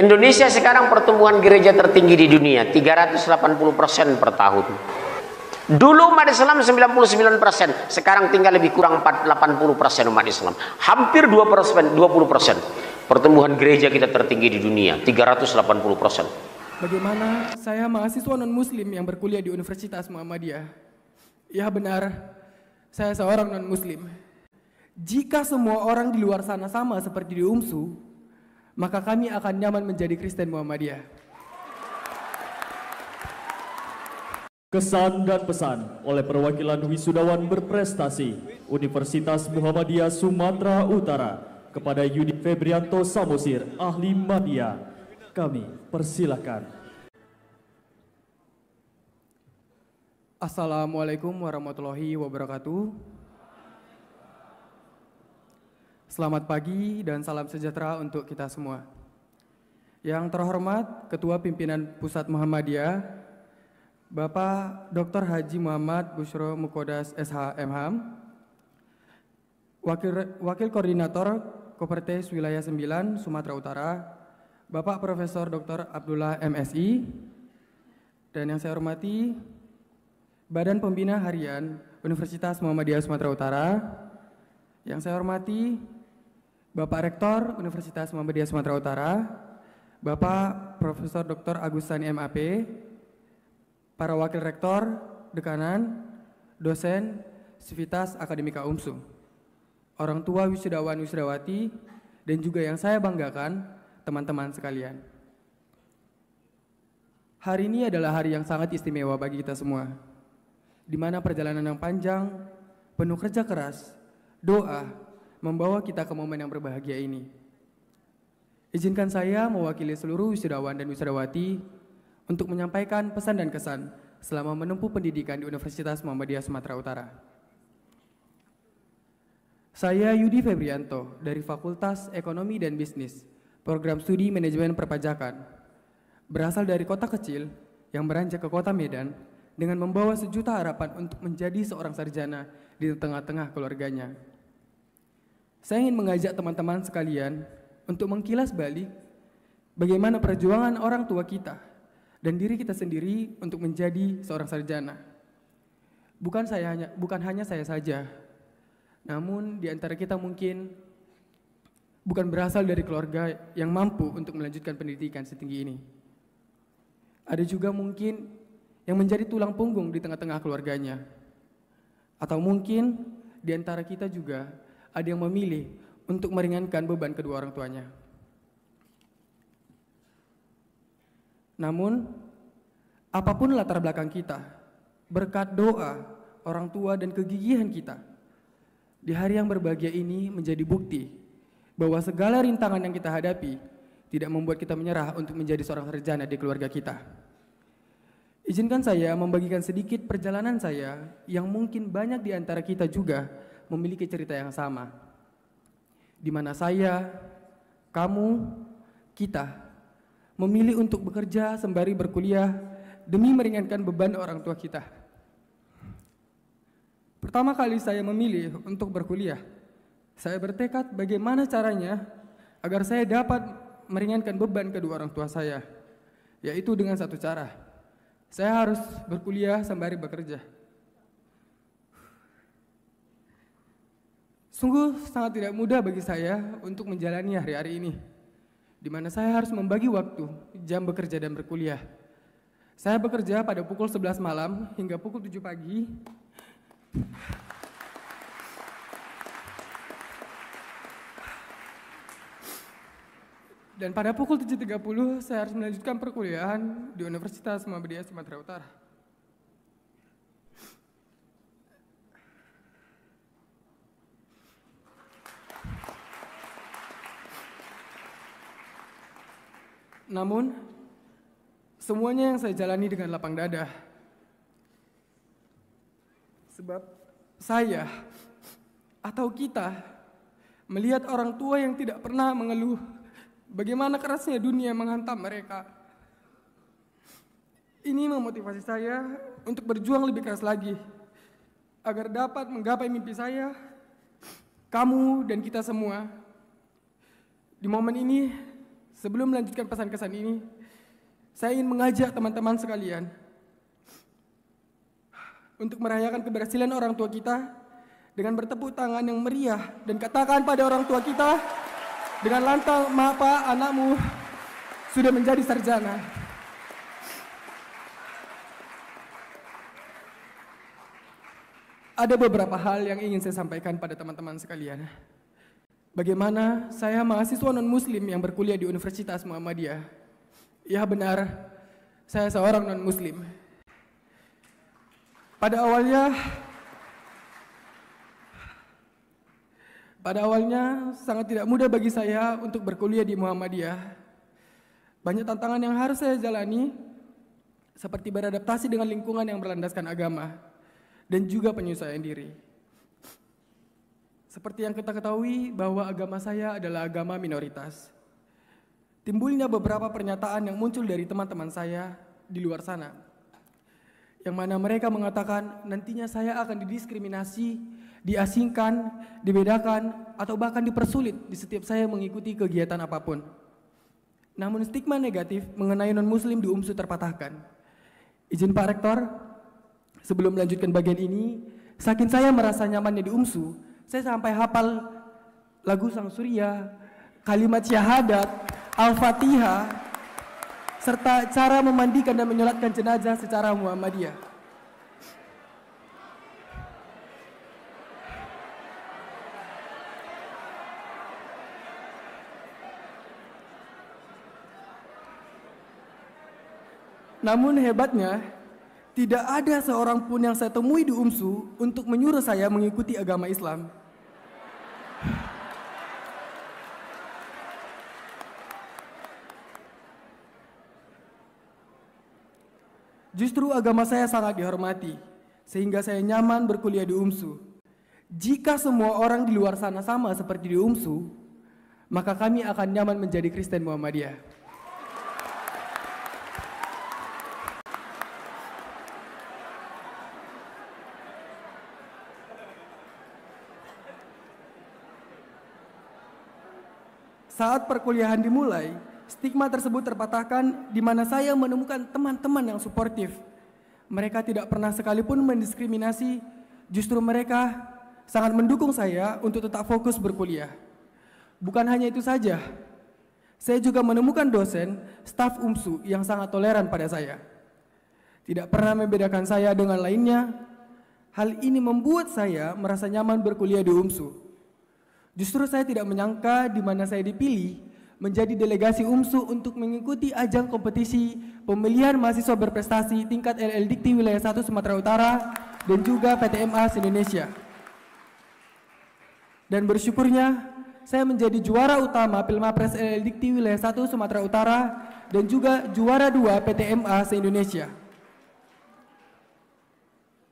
Indonesia sekarang pertumbuhan gereja tertinggi di dunia, 380% per tahun. Dulu umat Islam 99%, sekarang tinggal lebih kurang 80% umat Islam. Hampir 20%. Pertumbuhan gereja kita tertinggi di dunia, 380%. Bagaimana saya mahasiswa non-muslim yang berkuliah di Universitas Muhammadiyah? Ya benar, saya seorang non-muslim. Jika semua orang di luar sana sama seperti di UMSU, maka kami akan nyaman menjadi Kristen Muhammadiyah. Kesan dan pesan oleh perwakilan wisudawan berprestasi Universitas Muhammadiyah Sumatera Utara kepada Yudi Febrianto Samosir, ahli media. Kami persilakan. Assalamualaikum warahmatullahi wabarakatuh. Selamat pagi dan salam sejahtera untuk kita semua. Yang terhormat Ketua Pimpinan Pusat Muhammadiyah, Bapak Dr. Haji Muhammad Bushro Mukodas SH.M.Ham, Wakil Koordinator Kopertes Wilayah 9 Sumatera Utara, Bapak Profesor Dr. Abdullah MSI, dan yang saya hormati Badan Pembina Harian Universitas Muhammadiyah Sumatera Utara, yang saya hormati Bapak Rektor Universitas Muhammadiyah Sumatera Utara, Bapak Profesor Dr. Agustani MAP, para Wakil Rektor, Dekanan, Dosen, Sivitas Akademika UMSU, orang tua wisudawan wisudawati, dan juga yang saya banggakan, teman-teman sekalian. Hari ini adalah hari yang sangat istimewa bagi kita semua, di mana perjalanan yang panjang, penuh kerja keras, doa, membawa kita ke momen yang berbahagia ini. Izinkan saya mewakili seluruh wisudawan dan wisudawati untuk menyampaikan pesan dan kesan selama menempuh pendidikan di Universitas Muhammadiyah Sumatera Utara. Saya Yudi Febrianto dari Fakultas Ekonomi dan Bisnis, Program Studi Manajemen Perpajakan, berasal dari kota kecil yang beranjak ke kota Medan dengan membawa sejuta harapan untuk menjadi seorang sarjana di tengah-tengah keluarganya. Saya ingin mengajak teman-teman sekalian untuk mengkilas balik bagaimana perjuangan orang tua kita dan diri kita sendiri untuk menjadi seorang sarjana. Bukan hanya saya saja, namun di antara kita mungkin bukan berasal dari keluarga yang mampu untuk melanjutkan pendidikan setinggi ini. Ada juga mungkin yang menjadi tulang punggung di tengah-tengah keluarganya. Atau mungkin di antara kita juga ada yang memilih untuk meringankan beban kedua orang tuanya. Namun, apapun latar belakang kita, berkat doa, orang tua, dan kegigihan kita, di hari yang berbahagia ini menjadi bukti bahwa segala rintangan yang kita hadapi tidak membuat kita menyerah untuk menjadi seorang sarjana di keluarga kita. Izinkan saya membagikan sedikit perjalanan saya yang mungkin banyak di antara kita juga memiliki cerita yang sama, di mana saya, kamu, kita memilih untuk bekerja sembari berkuliah demi meringankan beban orang tua kita. Pertama kali saya memilih untuk berkuliah, saya bertekad bagaimana caranya agar saya dapat meringankan beban kedua orang tua saya, yaitu dengan satu cara, saya harus berkuliah sembari bekerja. Sungguh sangat tidak mudah bagi saya untuk menjalani hari-hari ini, di mana saya harus membagi waktu, jam bekerja dan berkuliah. Saya bekerja pada pukul 11 malam hingga pukul 7 pagi. Dan pada pukul 7.30 saya harus melanjutkan perkuliahan di Universitas Muhammadiyah Sumatera Utara. Namun, semuanya yang saya jalani dengan lapang dada. Sebab saya atau kita melihat orang tua yang tidak pernah mengeluh bagaimana kerasnya dunia menghantam mereka. Ini memotivasi saya untuk berjuang lebih keras lagi agar dapat menggapai mimpi saya, kamu dan kita semua. Di momen ini Sebelum melanjutkan pesan kesan ini, saya ingin mengajak teman-teman sekalian untuk merayakan keberhasilan orang tua kita dengan bertepuk tangan yang meriah dan katakan pada orang tua kita dengan lantang, "Ma, Pak, anakmu sudah menjadi sarjana." Ada beberapa hal yang ingin saya sampaikan pada teman-teman sekalian. Bagaimana saya mahasiswa non-muslim yang berkuliah di Universitas Muhammadiyah. Ya benar, saya seorang non-muslim. Pada awalnya sangat tidak mudah bagi saya untuk berkuliah di Muhammadiyah. Banyak tantangan yang harus saya jalani, seperti beradaptasi dengan lingkungan yang berlandaskan agama, dan juga penyesuaian diri. Seperti yang kita ketahui bahwa agama saya adalah agama minoritas. Timbulnya beberapa pernyataan yang muncul dari teman-teman saya di luar sana, yang mana mereka mengatakan nantinya saya akan didiskriminasi, diasingkan, dibedakan, atau bahkan dipersulit di setiap saya mengikuti kegiatan apapun. Namun stigma negatif mengenai non-muslim di UMSU terpatahkan. Izin Pak Rektor, sebelum melanjutkan bagian ini, saking saya merasa nyamannya di UMSU, saya sampai hafal lagu Sang Surya, kalimat syahadat, Al-Fatihah, serta cara memandikan dan menyolatkan jenazah secara Muhammadiyah. Namun hebatnya, tidak ada seorang pun yang saya temui di UMSU untuk menyuruh saya mengikuti agama Islam. Justru agama saya sangat dihormati, sehingga saya nyaman berkuliah di UMSU. Jika semua orang di luar sana sama seperti di UMSU, maka kami akan nyaman menjadi Kristen Muhammadiyah. Saat perkuliahan dimulai, stigma tersebut terpatahkan di mana saya menemukan teman-teman yang suportif. Mereka tidak pernah sekalipun mendiskriminasi, justru mereka sangat mendukung saya untuk tetap fokus berkuliah. Bukan hanya itu saja, saya juga menemukan dosen, staf UMSU yang sangat toleran pada saya. Tidak pernah membedakan saya dengan lainnya. Hal ini membuat saya merasa nyaman berkuliah di UMSU. Justru saya tidak menyangka di mana saya dipilih menjadi delegasi UMSU untuk mengikuti ajang kompetisi pemilihan mahasiswa berprestasi tingkat LL Dikti Wilayah 1 Sumatera Utara dan juga PTMA se-Indonesia. Dan bersyukurnya saya menjadi juara utama Pilmapres LL Dikti Wilayah 1 Sumatera Utara dan juga juara 2 PTMA se-Indonesia.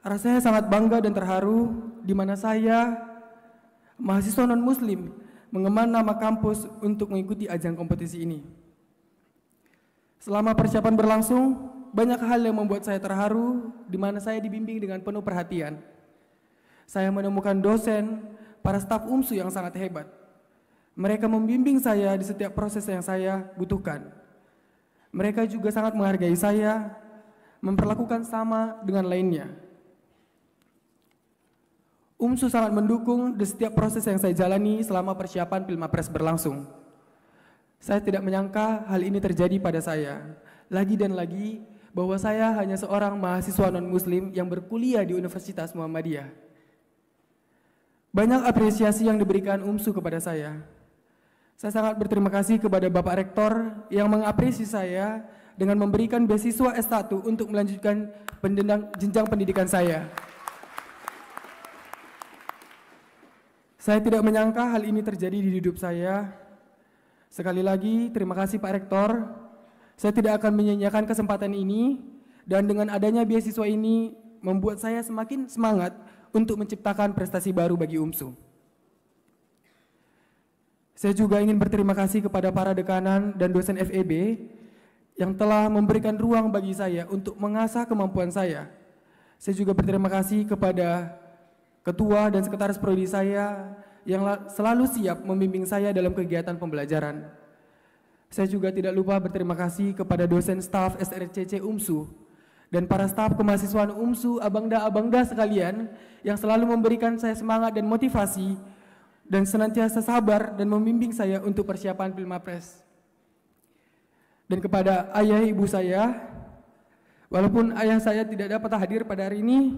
Rasanya sangat bangga dan terharu di mana saya, mahasiswa non-muslim, mengemban nama kampus untuk mengikuti ajang kompetisi ini. Selama persiapan berlangsung, banyak hal yang membuat saya terharu, di mana saya dibimbing dengan penuh perhatian. Saya menemukan dosen, para staf UMSU yang sangat hebat. Mereka membimbing saya di setiap proses yang saya butuhkan. Mereka juga sangat menghargai saya, memperlakukan sama dengan lainnya. UMSU sangat mendukung di setiap proses yang saya jalani selama persiapan Pilmapres berlangsung. Saya tidak menyangka hal ini terjadi pada saya. Lagi dan lagi bahwa saya hanya seorang mahasiswa non-muslim yang berkuliah di Universitas Muhammadiyah. Banyak apresiasi yang diberikan UMSU kepada saya. Saya sangat berterima kasih kepada Bapak Rektor yang mengapresiasi saya dengan memberikan beasiswa S1 untuk melanjutkan jenjang pendidikan saya. Saya tidak menyangka hal ini terjadi di hidup saya. Sekali lagi, terima kasih Pak Rektor. Saya tidak akan menyia-nyiakan kesempatan ini, dan dengan adanya beasiswa ini membuat saya semakin semangat untuk menciptakan prestasi baru bagi UMSU. Saya juga ingin berterima kasih kepada para dekanan dan dosen FEB yang telah memberikan ruang bagi saya untuk mengasah kemampuan saya. Saya juga berterima kasih kepada Ketua dan Sekretaris Prodi saya yang selalu siap membimbing saya dalam kegiatan pembelajaran. Saya juga tidak lupa berterima kasih kepada dosen staf SRCC UMSU dan para staf kemahasiswaan UMSU, abangda sekalian yang selalu memberikan saya semangat dan motivasi dan senantiasa sabar dan membimbing saya untuk persiapan Pilmapres. Dan kepada ayah ibu saya, walaupun ayah saya tidak dapat hadir pada hari ini,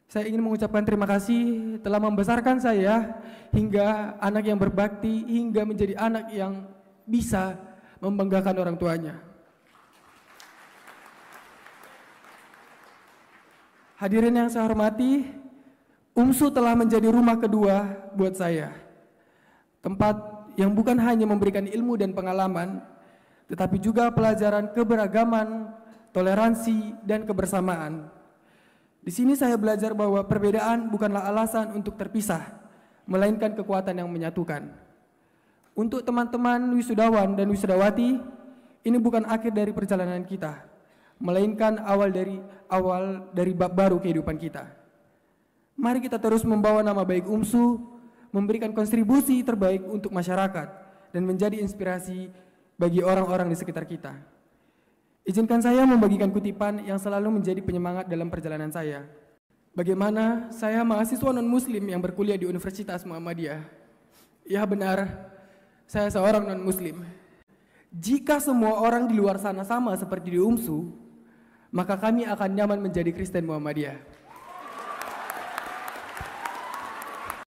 saya ingin mengucapkan terima kasih telah membesarkan saya hingga anak yang berbakti, hingga menjadi anak yang bisa membanggakan orang tuanya. Hadirin yang saya hormati, UMSU telah menjadi rumah kedua buat saya. Tempat yang bukan hanya memberikan ilmu dan pengalaman, tetapi juga pelajaran keberagaman, toleransi, dan kebersamaan. Di sini saya belajar bahwa perbedaan bukanlah alasan untuk terpisah, melainkan kekuatan yang menyatukan. Untuk teman-teman wisudawan dan wisudawati, ini bukan akhir dari perjalanan kita, melainkan awal dari bab baru kehidupan kita. Mari kita terus membawa nama baik UMSU, memberikan kontribusi terbaik untuk masyarakat, dan menjadi inspirasi bagi orang-orang di sekitar kita. Izinkan saya membagikan kutipan yang selalu menjadi penyemangat dalam perjalanan saya. Bagaimana saya mahasiswa non-muslim yang berkuliah di Universitas Muhammadiyah. Ya benar, saya seorang non-muslim. Jika semua orang di luar sana sama seperti di UMSU, maka kami akan nyaman menjadi Kristen Muhammadiyah.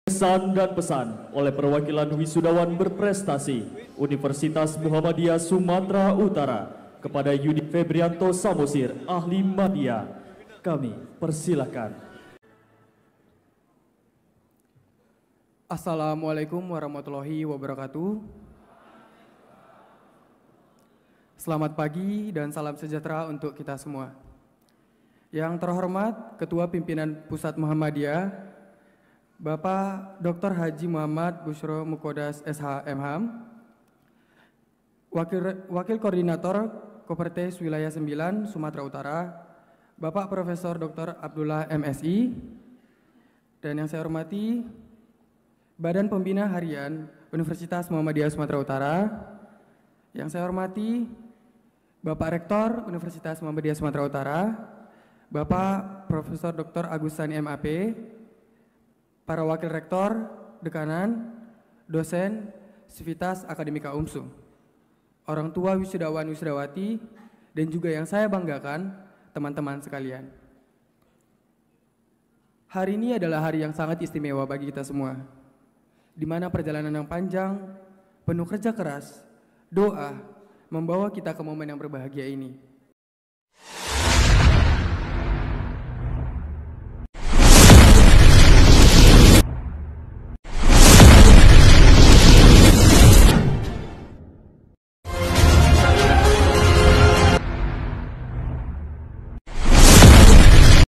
Pesan dan pesan oleh perwakilan wisudawan berprestasi Universitas Muhammadiyah Sumatera Utara kepada Yudi Febrianto Samosir, ahli media. Kami persilakan. Assalamualaikum warahmatullahi wabarakatuh. Selamat pagi dan salam sejahtera untuk kita semua. Yang terhormat Ketua Pimpinan Pusat Muhammadiyah, Bapak Dr. Haji Muhammad Bushro Mukodas SH.M.Ham, Wakil Koordinator Kopertes Wilayah 9 Sumatera Utara, Bapak Profesor Dr. Abdullah MSI, dan yang saya hormati Badan Pembina Harian Universitas Muhammadiyah Sumatera Utara, yang saya hormati Bapak Rektor Universitas Muhammadiyah Sumatera Utara, Bapak Profesor Dr. Agus Sani MAP, para Wakil Rektor, Dekanan, dosen, Sivitas Akademika UMSU, orang tua wisudawan wisudawati, dan juga yang saya banggakan, teman-teman sekalian. Hari ini adalah hari yang sangat istimewa bagi kita semua, di mana perjalanan yang panjang, penuh kerja keras, doa, membawa kita ke momen yang berbahagia ini.